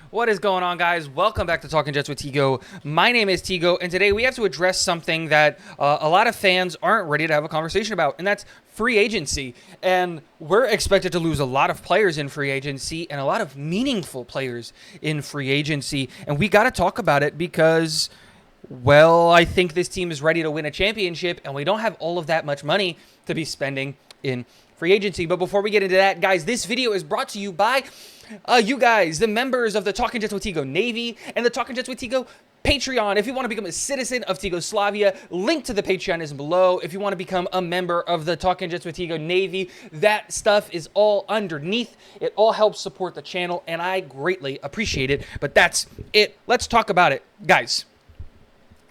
What is going on, guys? Welcome back to Talking Jets with Tigo. My name is Tigo, and today we have to address something that a lot of fans aren't ready to have a conversation about, and that's free agency. And we're expected to lose a lot of players in free agency and a lot of meaningful players in free agency. And we got to talk about it because, well, I think this team is ready to win a championship, and we don't have all of that much money to be spending in free agency. But before we get into that, guys, this video is brought to you by you guys, the members of the Talking Jets with Tigo Navy and the Talking Jets with Tigo Patreon. If you want to become a citizen of Tigoslavia, link to the Patreon is below. If you want to become a member of the Talking Jets with Tigo Navy, that stuff is all underneath. It all helps support the channel, and I greatly appreciate it. But that's it. Let's talk about it, guys.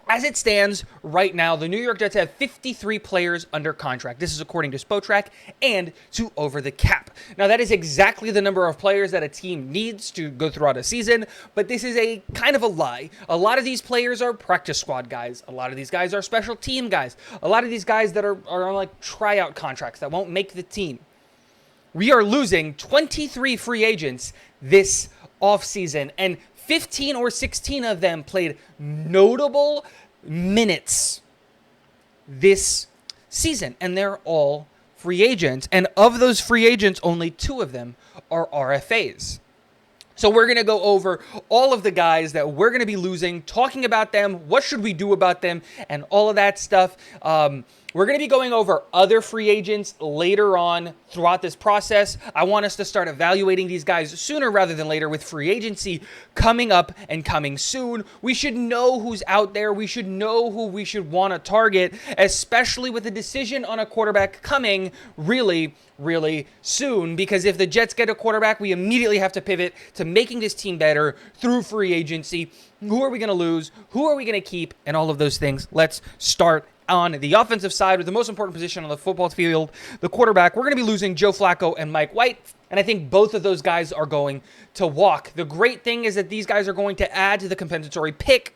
As it stands right now, the New York Jets have 53 players under contract. This is according to Spotrac and to Over the Cap. Now, that is exactly the number of players that a team needs to go throughout a season, but this is a kind of a lie. A lot of these players are practice squad guys. A lot of these guys are special team guys. A lot of these guys that are on like tryout contracts that won't make the team. We are losing 23 free agents this offseason, and 15 or 16 of them played notable minutes this season, and they're all free agents. And of those free agents, only 2 of them are RFAs. So we're going to go over all of the guys that we're going to be losing, talking about them, what should we do about them, and all of that stuff. We're going to be going over other free agents later on throughout this process. I want us to start evaluating these guys sooner rather than later with free agency coming up and coming soon. We should know who's out there. We should know who we should want to target, especially with the decision on a quarterback coming really soon, because if the Jets get a quarterback, we immediately have to pivot to making this team better through free agency. Who are we going to lose? Who are we going to keep? And all of those things. Let's start on the offensive side with the most important position on the football field, the quarterback. We're going to be losing Joe Flacco and Mike White, and I think both of those guys are going to walk. The great thing is that these guys are going to add to the compensatory pick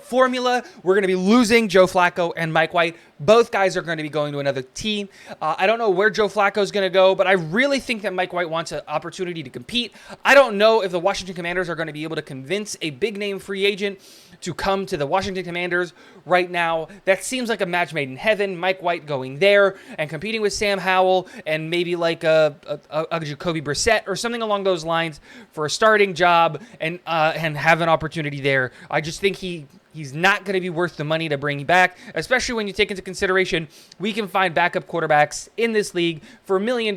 formula. We're going to be losing Joe Flacco and Mike White. Both guys are going to be going to another team. I don't know where Joe Flacco is going to go, but I really think that Mike White wants an opportunity to compete. I don't know if the Washington Commanders are going to be able to convince a big-name free agent to come to the Washington Commanders right now. That seems like a match made in heaven. Mike White going there and competing with Sam Howell and maybe like a Jacoby Brissett or something along those lines for a starting job and have an opportunity there. I just think he's not going to be worth the money to bring back, especially when you take into consideration we can find backup quarterbacks in this league for $1 million,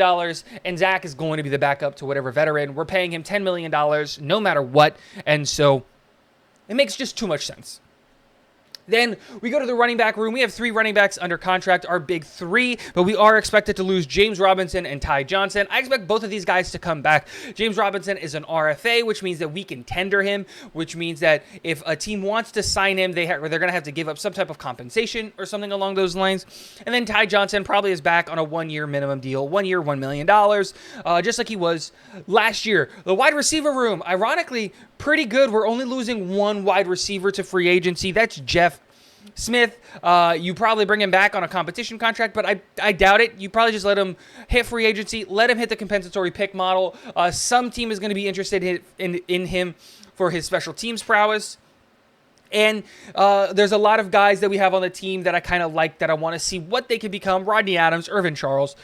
and Zach is going to be the backup to whatever veteran. We're paying him $10 million no matter what, and so it makes just too much sense. Then we go to the running back room. We have 3 running backs under contract, our big 3, but we are expected to lose James Robinson and Ty Johnson. I expect both of these guys to come back. James Robinson is an RFA, which means that we can tender him, which means that if a team wants to sign him, they're going to have to give up some type of compensation or something along those lines. And then Ty Johnson probably is back on a 1-year minimum deal, 1 year, $1 million, just like he was last year. The wide receiver room, ironically, pretty good. We're only losing 1 wide receiver to free agency. That's Jeff Smith. You probably bring him back on a competition contract, but I doubt it. You probably just let him hit free agency, let him hit the compensatory pick model. Some team is going to be interested in him for his special teams prowess. And there's a lot of guys that we have on the team that I kind of like, that I want to see what they could become. Rodney Adams, Irvin Charles,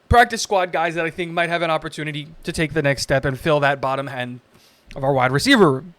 practice squad guys that I think might have an opportunity to take the next step and fill that bottom end of our wide receiver room.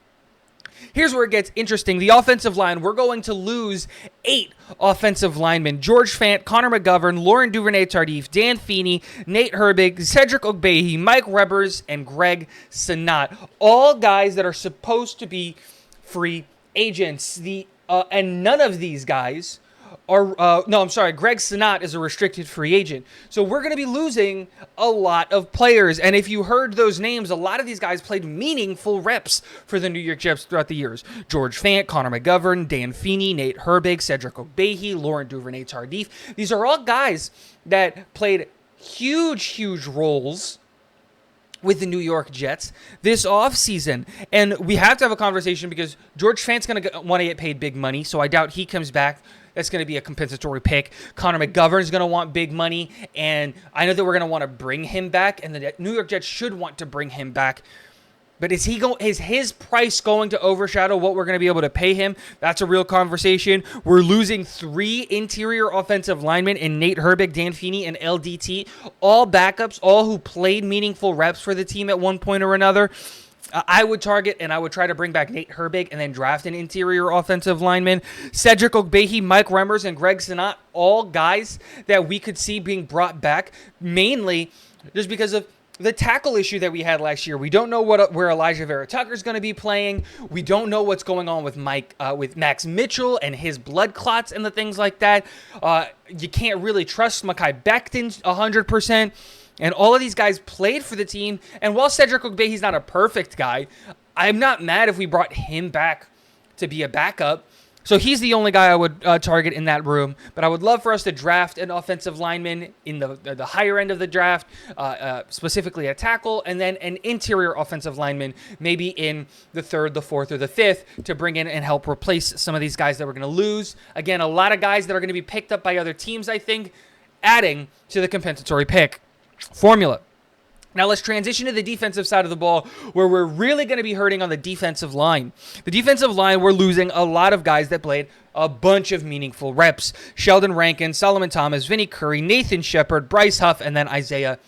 Here's where it gets interesting. The offensive line, we're going to lose 8 offensive linemen. George Fant, Connor McGovern, Lauren Duvernay-Tardif, Dan Feeney, Nate Herbig, Cedric Ogbehe, Mike Rebers, and Greg Senat. All guys that are supposed to be free agents. And none of these guys Greg Senat is a restricted free agent. So we're going to be losing a lot of players. And if you heard those names, a lot of these guys played meaningful reps for the New York Jets throughout the years. George Fant, Connor McGovern, Dan Feeney, Nate Herbig, Cedric Ogbehe, Lauren Duvernay-Tardif. These are all guys that played huge roles with the New York Jets this offseason. And we have to have a conversation because George Fant's going to want to get paid big money, so I doubt he comes back. That's going to be a compensatory pick. Connor McGovern's going to want big money, and I know that we're going to want to bring him back, and the New York Jets should want to bring him back. But is his price going to overshadow what we're going to be able to pay him? That's a real conversation. We're losing 3 interior offensive linemen in Nate Herbig, Dan Feeney, and LDT. All backups, all who played meaningful reps for the team at one point or another. I would target and I would try to bring back Nate Herbig and then draft an interior offensive lineman. Cedric Ogbehe, Mike Remmers, and Greg Senat, all guys that we could see being brought back, mainly just because of the tackle issue that we had last year. We don't know where Elijah Vera Tucker is going to be playing. We don't know what's going on with with Max Mitchell and his blood clots and the things like that. You can't really trust Mekhi Becton 100%. And all of these guys played for the team. And while Cedric Ogbehe's not a perfect guy, I'm not mad if we brought him back to be a backup. So he's the only guy I would target in that room. But I would love for us to draft an offensive lineman in the higher end of the draft, specifically a tackle, and then an interior offensive lineman, maybe in the 3rd, the 4th, or the 5th, to bring in and help replace some of these guys that we're going to lose. Again, a lot of guys that are going to be picked up by other teams, I think, adding to the compensatory pick formula. Now let's transition to the defensive side of the ball, where we're really going to be hurting on the defensive line. The defensive line, we're losing a lot of guys that played a bunch of meaningful reps. Sheldon Rankin, Solomon Thomas, Vinny Curry, Nathan Shepard, Bryce Huff, and then Isaiah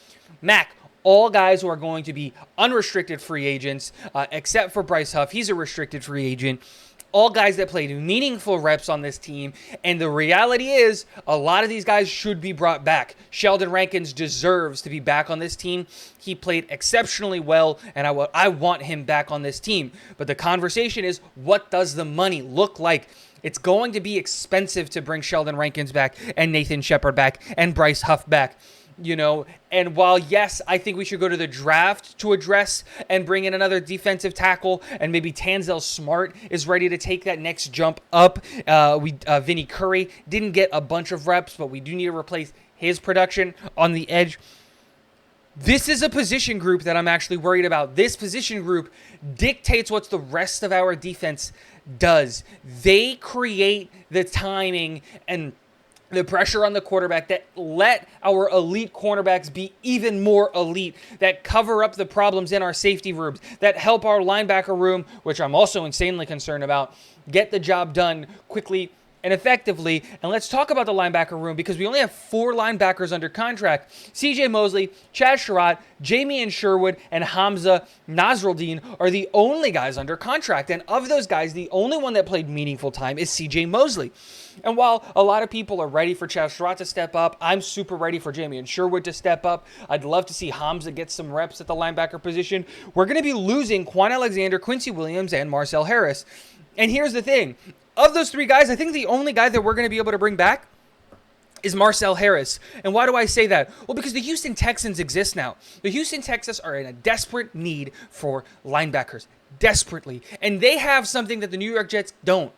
Mack. All guys who are going to be unrestricted free agents, except for Bryce Huff. He's a restricted free agent. All guys that played meaningful reps on this team. And the reality is, a lot of these guys should be brought back. Sheldon Rankins deserves to be back on this team. He played exceptionally well, and I want him back on this team. But the conversation is, what does the money look like? It's going to be expensive to bring Sheldon Rankins back and Nathan Shepard back and Bryce Huff back. And while, yes, I think we should go to the draft to address and bring in another defensive tackle, and maybe Tanzel Smart is ready to take that next jump up. Vinny Curry didn't get a bunch of reps, but we do need to replace his production on the edge. This is a position group that I'm actually worried about. This position group dictates what the rest of our defense does. They create the timing and the pressure on the quarterback that let our elite cornerbacks be even more elite, that cover up the problems in our safety rooms, that help our linebacker room, which I'm also insanely concerned about, get the job done quickly and effectively. And let's talk about the linebacker room, because we only have 4 linebackers under contract. CJ Mosley, Chad Sherratt, Jamie and Sherwood, and Hamza Nasruddin are the only guys under contract. And of those guys, the only one that played meaningful time is CJ Mosley. And while a lot of people are ready for Chad Sherratt to step up, I'm super ready for Jamie and Sherwood to step up. I'd love to see Hamza get some reps at the linebacker position. We're going to be losing Quan Alexander, Quincy Williams, and Marcel Harris. And here's the thing. Of those 3 guys, I think the only guy that we're going to be able to bring back is Marcel Harris. And why do I say that? Well, because the Houston Texans exist now. The Houston Texans are in a desperate need for linebackers. Desperately. And they have something that the New York Jets don't.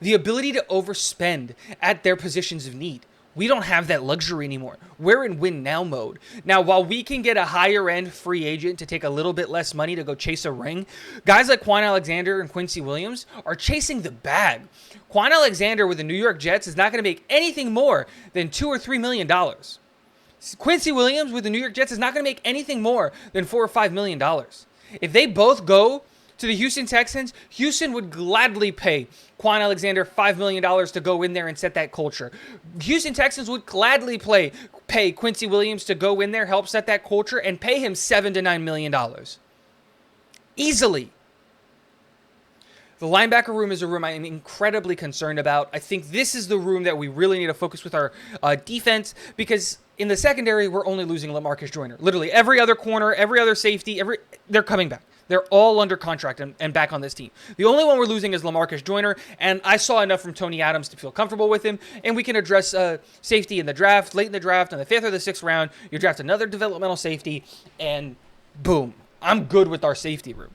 The ability to overspend at their positions of need. We don't have that luxury anymore. We're in win now mode. Now, while we can get a higher end free agent to take a little bit less money to go chase a ring, guys like Quan Alexander and Quincy Williams are chasing the bag. Quan Alexander with the New York Jets is not going to make anything more than $2 or $3 million. Quincy Williams with the New York Jets is not going to make anything more than $4 or $5 million. If they both go to the Houston Texans, Houston would gladly pay Quan Alexander $5 million to go in there and set that culture. Houston Texans would gladly pay Quincy Williams to go in there, help set that culture, and pay him $7 to $9 million. Easily. The linebacker room is a room I'm incredibly concerned about. I think this is the room that we really need to focus with our defense, because in the secondary, we're only losing LaMarcus Joyner. Literally every other corner, every other safety, they're coming back. They're all under contract and back on this team. The only one we're losing is LaMarcus Joyner, and I saw enough from Tony Adams to feel comfortable with him, and we can address safety in the draft, late in the draft, in the 5th or the 6th round. You draft another developmental safety, and boom, I'm good with our safety room.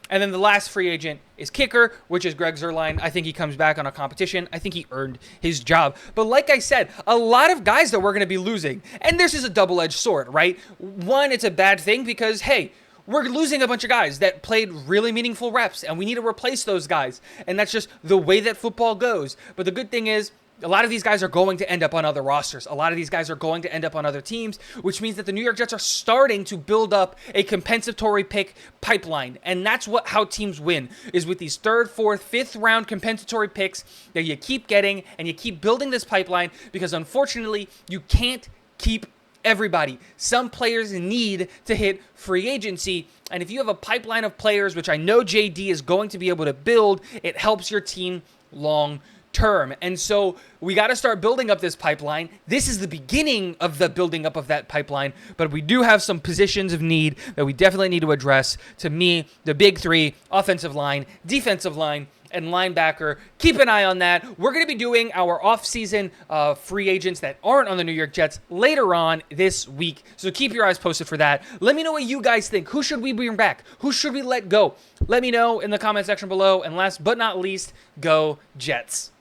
And then the last free agent is kicker, which is Greg Zuerlein. I think he comes back on a competition. I think he earned his job. But like I said, a lot of guys that we're going to be losing, and this is a double-edged sword, right? One, it's a bad thing because, hey, we're losing a bunch of guys that played really meaningful reps, and we need to replace those guys. And that's just the way that football goes. But the good thing is, A lot of these guys are going to end up on other rosters. A lot of these guys are going to end up on other teams, which means that the New York Jets are starting to build up a compensatory pick pipeline. And that's how teams win, is with these 3rd, 4th, 5th round compensatory picks that you keep getting, and you keep building this pipeline, because unfortunately you can't keep everybody. Some players need to hit free agency, and if you have a pipeline of players, which I know JD is going to be able to build, it helps your team long term. And so we got to start building up this pipeline. This is the beginning of the building up of that pipeline, but we do have some positions of need that we definitely need to address. To me, the big 3: offensive line, defensive line, and linebacker. Keep an eye on that. We're going to be doing our offseason free agents that aren't on the New York Jets later on this week, so keep your eyes posted for that. Let me know what you guys think. Who should we bring back? Who should we let go? Let me know in the comment section below. And last but not least, go Jets.